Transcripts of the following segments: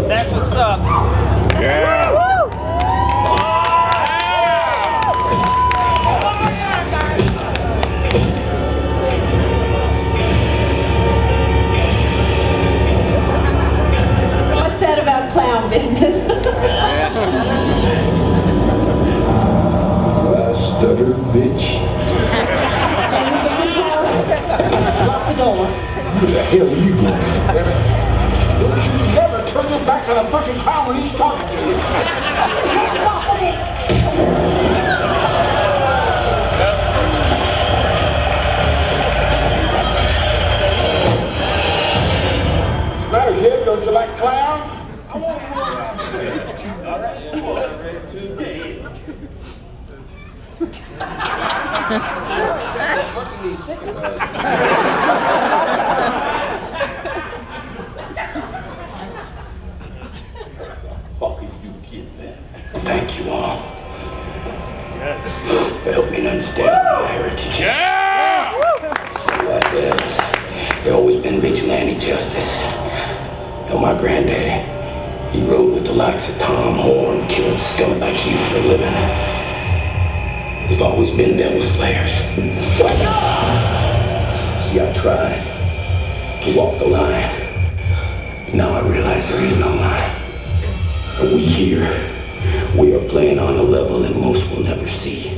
That's what's up. Yeah. What's that about clown business? Stutter, bitch. Lock the door. Where the hell are you going? Don't you never turn your back on a fucking clown when he's talking to you. Hands off of me. What's the matter, kid? Don't you like clowns? I want more. All right, two of them, red, two dead. Fucking these chickens are. Thank you all for helping me understand my heritage. Yeah! There's always been vigilante justice. You know, my granddaddy, he rode with the likes of Tom Horn, killing scum like you for a living. We've always been devil slayers. See, I tried to walk the line. Now I realize there is no line. But we here, we are playing on a level that most will never see.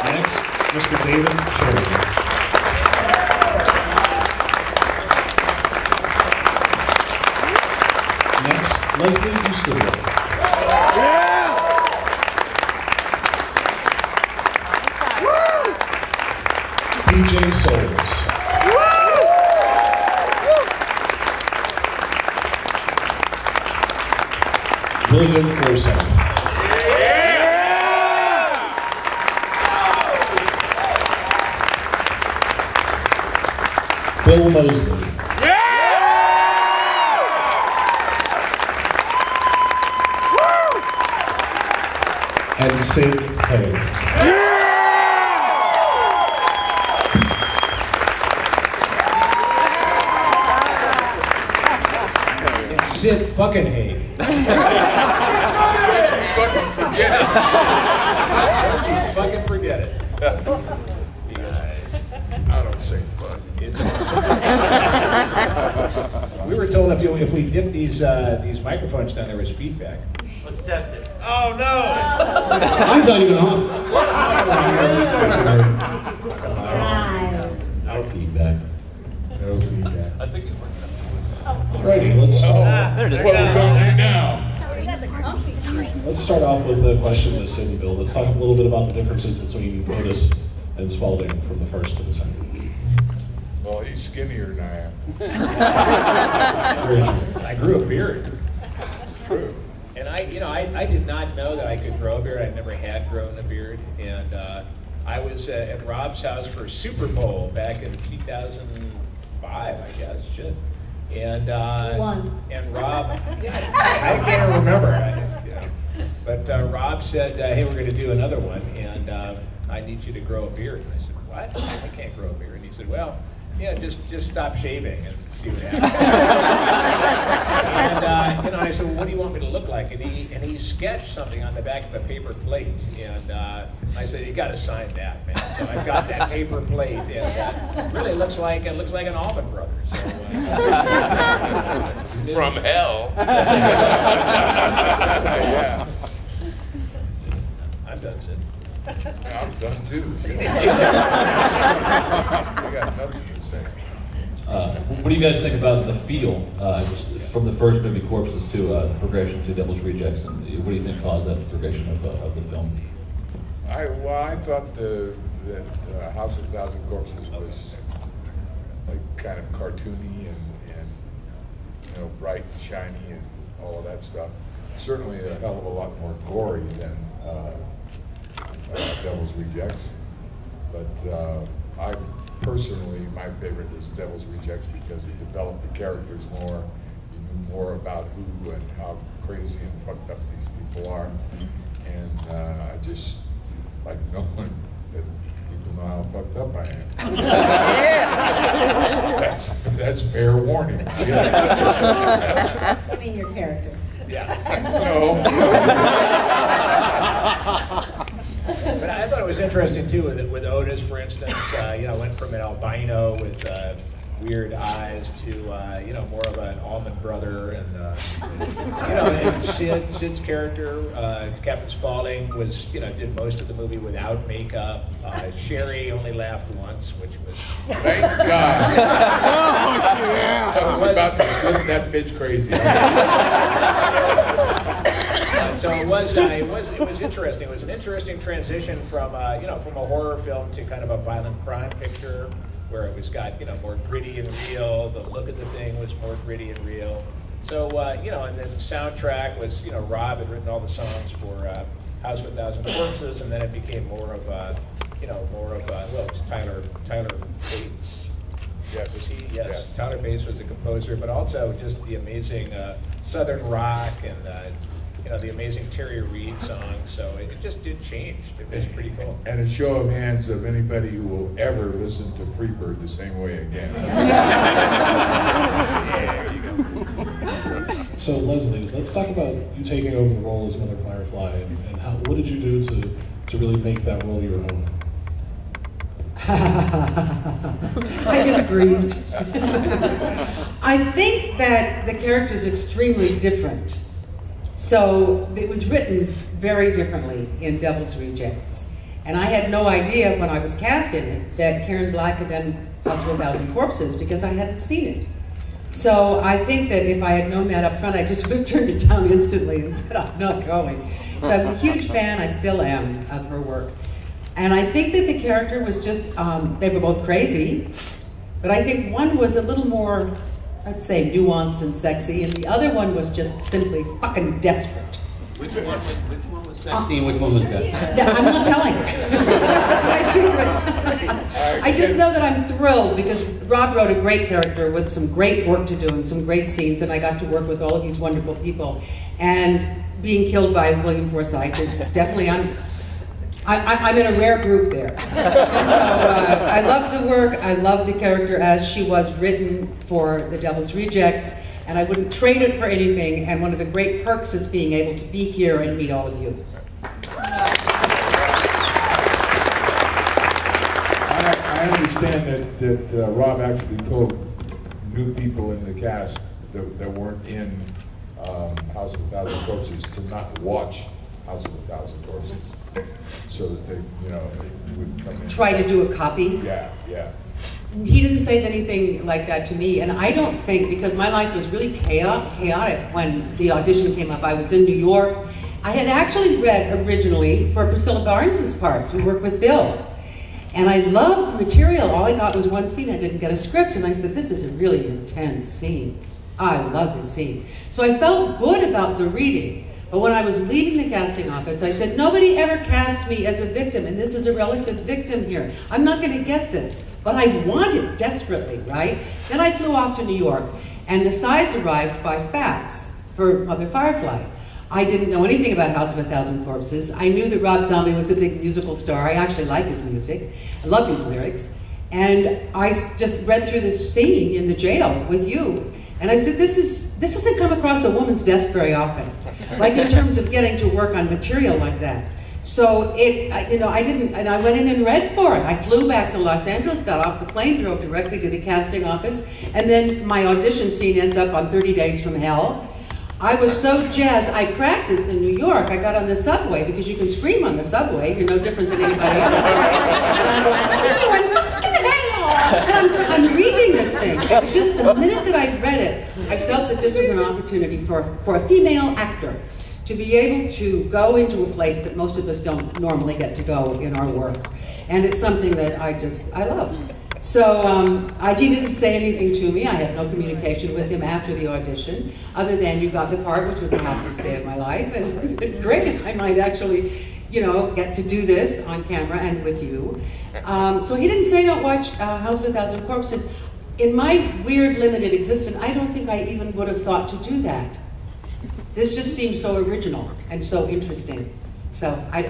Next, Mr. David Sheridan. Leslie Dustudio. Yeah! PJ Souls. William Forsyth. Bill Mosley. And Sid Haig. Sid fucking Haig. Don't you fucking forget it. Don't you fucking forget it. I don't say fuck. We were told if we dip these microphones down, there was feedback. Let's test it. Oh no! Mine's not even on. No feedback. No feedback. I think it worked. Righty, let's start. What are we going to do now? Let's start off with a question to Sid and Bill. Let's talk a little bit about the differences between Otis and Spalding from the first to the second. Well, he's skinnier than I am. Very true. I grew a beard. It's true. And I did not know that I could grow a beard. I never had grown a beard. And I was at Rob's house for Super Bowl back in 2005, I guess. Shit. And and Rob, I can't remember. But Rob said, "Hey, we're going to do another one, and I need you to grow a beard." And I said, "What? I can't grow a beard." And he said, "Well, yeah, just stop shaving and see what happens." And I said, "Well, what do you want me to look like?" And he sketched something on the back of a paper plate, and I said, "You got to sign that, man." So I got that paper plate, and it really looks like an Allman Brothers. So, From hell. Yeah. I'm done, Sid. Yeah, I'm done too. I got nothing to say. What do do you guys think about the feel just from the first movie, Corpses, to the progression to Devil's Rejects, and what do you think caused that progression of the film? I thought that House of a Thousand Corpses was like kind of cartoony and you know, bright and shiny and all of that stuff. Certainly a hell of a lot more gory than Devil's Rejects. But I personally, my favorite is Devil's Rejects because he developed the characters more. You knew more about who and how crazy and fucked up these people are. And I just like knowing that people know how fucked up I am. That's fair warning. Yeah. I mean your character. No. But I thought it was interesting too with Otis, for instance. You know, went from an albino with weird eyes to you know, more of an almond brother, and you know, and Sid's character, Captain Spaulding, was, you know, did most of the movie without makeup. Sherry only laughed once, which was Thank God. I was about to slip that bitch crazy. so it was interesting. It was an interesting transition from you know, from a horror film to kind of a violent crime picture, where it was got, you know, more gritty and real. The look of the thing was more gritty and real. So you know, and then the soundtrack was, you know, Rob had written all the songs for House of a Thousand Corpses, and then it became more of a, you know, more of a, well, it was Tyler Bates. Yes. Was he? Yes. Yes. Tyler Bates was the composer, but also just the amazing Southern rock and you know, the amazing Terry Reid songs. So it just did change. It was pretty cool. And a show of hands of anybody who will ever listen to Freebird the same way again. There you go. So Leslie, let's talk about you taking over the role as Mother Firefly, and what did you do to really make that role your own? I just grieved. I think that the character is extremely different. So it was written very differently in Devil's Rejects. And I had no idea when I was cast in it that Karen Black had done House of a Thousand Corpses because I hadn't seen it. So I think that if I had known that up front, I just would have turned it down instantly and said, I'm not going. So I was a huge fan, I still am, of her work. And I think that the character was just, they were both crazy, but I think one was a little more, I'd say, nuanced and sexy, and the other one was just simply fucking desperate. Which one was sexy and which one was good? I'm not telling you. That's my secret. I just know that I'm thrilled because Rob wrote a great character with some great work to do and some great scenes, and I got to work with all of these wonderful people. And being killed by William Forsythe is definitely, I'm in a rare group there. So I love the work, I love the character as she was written for The Devil's Rejects, and I wouldn't trade it for anything, and one of the great perks is being able to be here and meet all of you. I understand that Rob actually told new people in the cast that weren't in House of a Thousand Corpses to not watch House of a Thousand Corpses, so that they, you know, they would come in. Try to do a copy? Yeah, yeah. He didn't say anything like that to me, and I don't think, because my life was really chaotic when the audition came up. I was in New York. I had actually read originally for Priscilla Barnes's part to work with Bill. And I loved the material. All I got was one scene. I didn't get a script, and I said, this is a really intense scene. I love this scene. So I felt good about the reading. But when I was leaving the casting office, I said, nobody ever casts me as a victim, and this is a relative victim here. I'm not going to get this, but I want it desperately, right? Then I flew off to New York, and the sides arrived by fax for Mother Firefly. I didn't know anything about House of a Thousand Corpses. I knew that Rob Zombie was a big musical star. I actually like his music. I love his lyrics. And I just read through this scene in the jail with you. And I said, this doesn't come across a woman's desk very often, like in terms of getting to work on material like that. So I went in and read for it. I flew back to Los Angeles, got off the plane, drove directly to the casting office, and then my audition scene ends up on 30 Days from Hell. I was so jazzed. I practiced in New York. I got on the subway because you can scream on the subway. You're no different than anybody else. And I'm going, "What the hell?" And I'm reading this thing. Just the minute that I read it, I felt that this was an opportunity for a female actor to be able to go into a place that most of us don't normally get to go in our work. And it's something that I love. So he didn't say anything to me. I had no communication with him after the audition, other than you got the part, which was the happiest day of my life, and it was great. I might actually, get to do this on camera and with you. So he didn't say don't watch House of a Thousand Corpses. In my weird, limited existence, I don't think I even would have thought to do that. This just seemed so original and so interesting. So I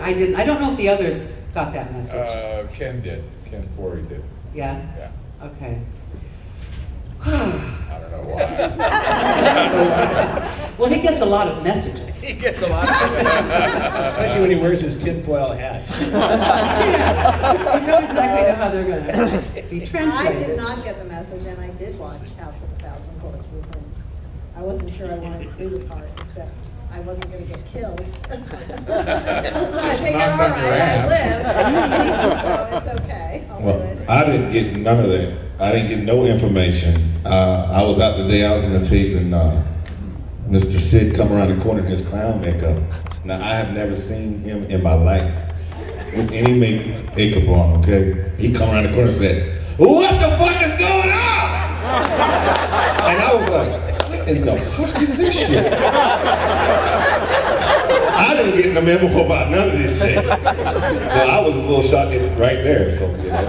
don't know if the others got that message. Ken did. Ken Forey did. Yeah? Yeah. Okay. I don't know why. Well, he gets a lot of messages. He gets a lot of especially when he wears his tinfoil hat. Yeah. You know exactly how they're going to be I translated. did not get the message, and I did watch House of a Thousand Corpses, and I wasn't sure I wanted to do the part, except I wasn't going to get killed. So I figured, all knocked on your right, I live, so it's okay. I'll do Well, it. I didn't get none of that. I didn't get no information. I was out the day I was going to tape, and Mr. Sid come around the corner in his clown makeup. Now, I have never seen him in my life with any makeup on, okay? He come around the corner and said, "What the fuck is going on?" And I was like, what in the fuck is this shit? I didn't get the memo about none of this shit. So I was a little shocked right there, so, you know.